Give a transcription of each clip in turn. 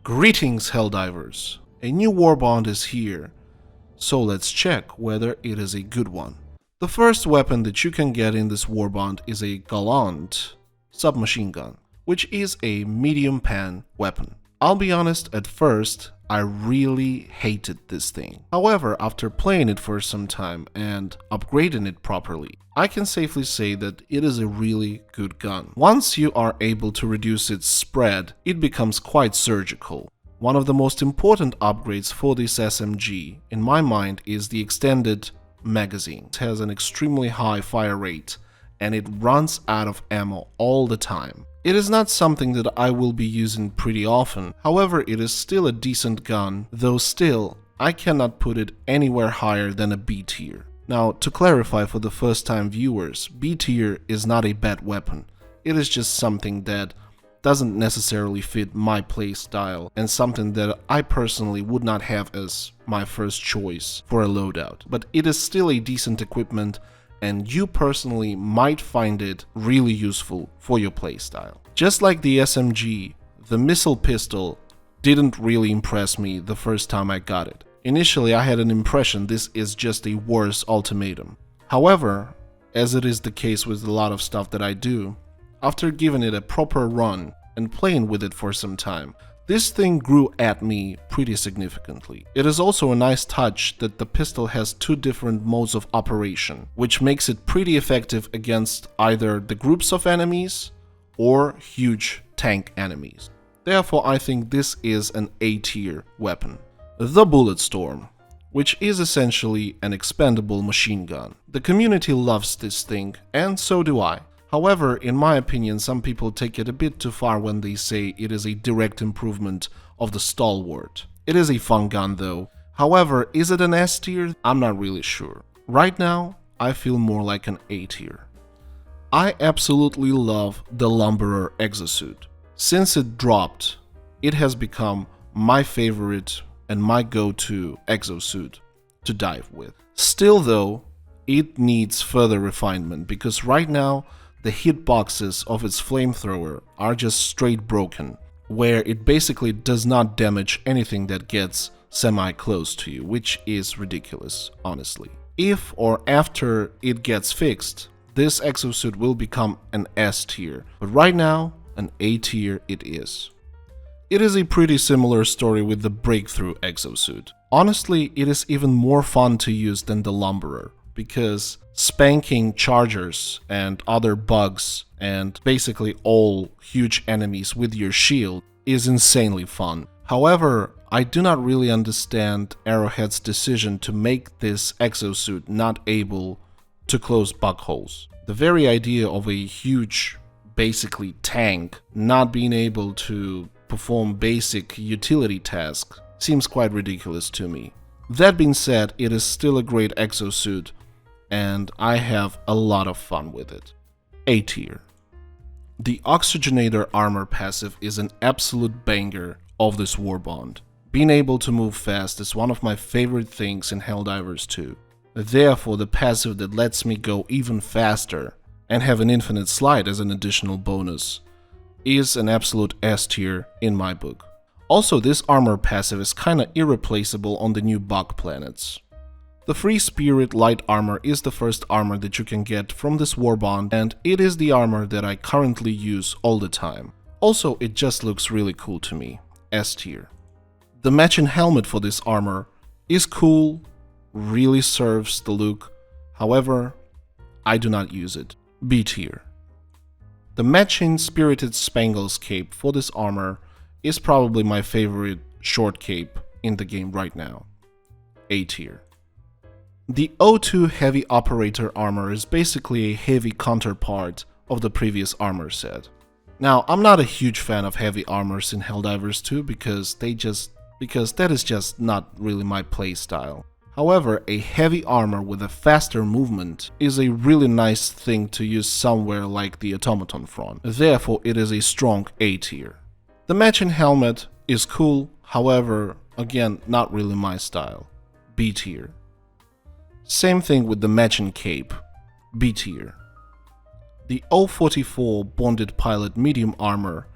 Greetings, Helldivers! A new Warbond is here, so let's check whether it is a good one. The first weapon that you can get in this Warbond is a Gallant submachine gun, which is a medium pan weapon. I'll be honest, at first, I really hated this thing. However, after playing it for some time and upgrading it properly, I can safely say that it is a really good gun. Once you are able to reduce its spread, it becomes quite surgical. One of the most important upgrades for this SMG, in my mind, is the extended magazine. It has an extremely high fire rate and it runs out of ammo all the time. It is not something that I will be using pretty often, however it is still a decent gun, though still I cannot put it anywhere higher than a B tier. Now, to clarify for the first time viewers, B tier is not a bad weapon, it is just something that doesn't necessarily fit my playstyle and something that I personally would not have as my first choice for a loadout, but it is still a decent equipment and you personally might find it really useful for your playstyle. Just like the SMG, the missile pistol didn't really impress me the first time I got it. Initially I had an impression this is just a worse ultimatum. However, as it is the case with a lot of stuff that I do, after giving it a proper run and playing with it for some time, this thing grew at me pretty significantly. It is also a nice touch that the pistol has two different modes of operation, which makes it pretty effective against either the groups of enemies or huge tank enemies. Therefore, I think this is an A tier weapon. The Bulletstorm, which is essentially an expendable machine gun. The community loves this thing, and so do I. However, in my opinion, some people take it a bit too far when they say it is a direct improvement of the Stalwart. It is a fun gun though. However, is it an S tier? I'm not really sure. Right now, I feel more like an A tier. I absolutely love the Lumberer exosuit. Since it dropped, it has become my favorite and my go-to exosuit to dive with. Still though, it needs further refinement because right now, the hitboxes of its flamethrower are just straight broken, where it basically does not damage anything that gets semi-close to you, which is ridiculous, honestly. If or after it gets fixed, this exosuit will become an S tier, but right now, an A tier it is. It is a pretty similar story with the Breakthrough exosuit. Honestly, it is even more fun to use than the Lumberer, because spanking chargers and other bugs and basically all huge enemies with your shield is insanely fun. However, I do not really understand Arrowhead's decision to make this exosuit not able to close bug holes. The very idea of a huge, basically tank, not being able to perform basic utility tasks seems quite ridiculous to me. That being said, it is still a great exosuit, and I have a lot of fun with it. A tier. The Oxygenator armor passive is an absolute banger of this Warbond. Being able to move fast is one of my favorite things in Helldivers 2. Therefore, the passive that lets me go even faster and have an infinite slide as an additional bonus is an absolute S tier in my book. Also, this armor passive is kinda irreplaceable on the new bug planets. The Free Spirit light armor is the first armor that you can get from this Warbond, and it is the armor that I currently use all the time. Also, it just looks really cool to me. S tier. The matching helmet for this armor is cool, really serves the look, however, I do not use it. B tier. The matching Spirited Spangles cape for this armor is probably my favorite short cape in the game right now. A tier. The O2 Heavy Operator armor is basically a heavy counterpart of the previous armor set. Now, I'm not a huge fan of heavy armors in Helldivers 2 because that is just not really my playstyle. However, a heavy armor with a faster movement is a really nice thing to use somewhere like the Automaton front. Therefore, it is a strong A tier. The matching helmet is cool, however, again, not really my style. B tier. Same thing with the matching cape, B tier. The O44 Bonded Pilot medium armor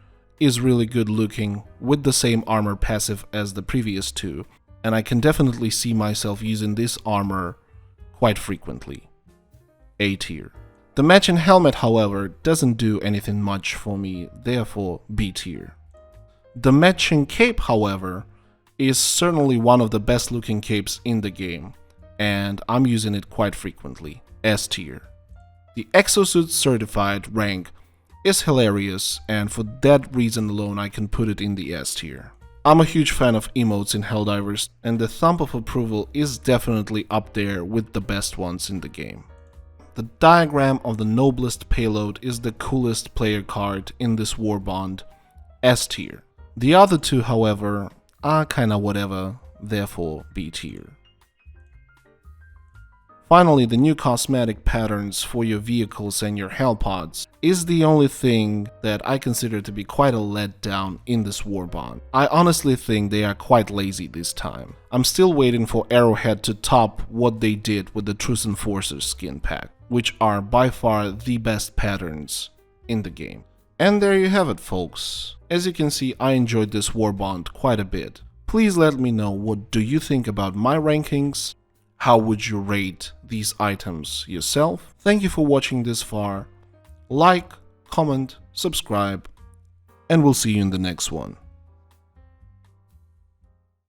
is really good looking with the same armor passive as the previous two, and I can definitely see myself using this armor quite frequently. A tier. The matching helmet, however, doesn't do anything much for me, therefore B tier. The matching cape, however, is certainly one of the best looking capes in the game, and I'm using it quite frequently. S tier. The Exosuit certified rank is hilarious, and for that reason alone I can put it in the S tier. I'm a huge fan of emotes in Helldivers, and the thumb of approval is definitely up there with the best ones in the game. The diagram of the noblest payload is the coolest player card in this Warbond, S tier. The other two, however, are kinda whatever, therefore B tier. Finally, the new cosmetic patterns for your vehicles and your hellpods is the only thing that I consider to be quite a letdown in this Warbond. I honestly think they are quite lazy this time. I'm still waiting for Arrowhead to top what they did with the Truce Enforcers skin pack, which are by far the best patterns in the game. And there you have it, folks. As you can see, I enjoyed this Warbond quite a bit. Please let me know, what do you think about my rankings? How would you rate these items yourself? Thank you for watching this far. Like, comment, subscribe, and we'll see you in the next one.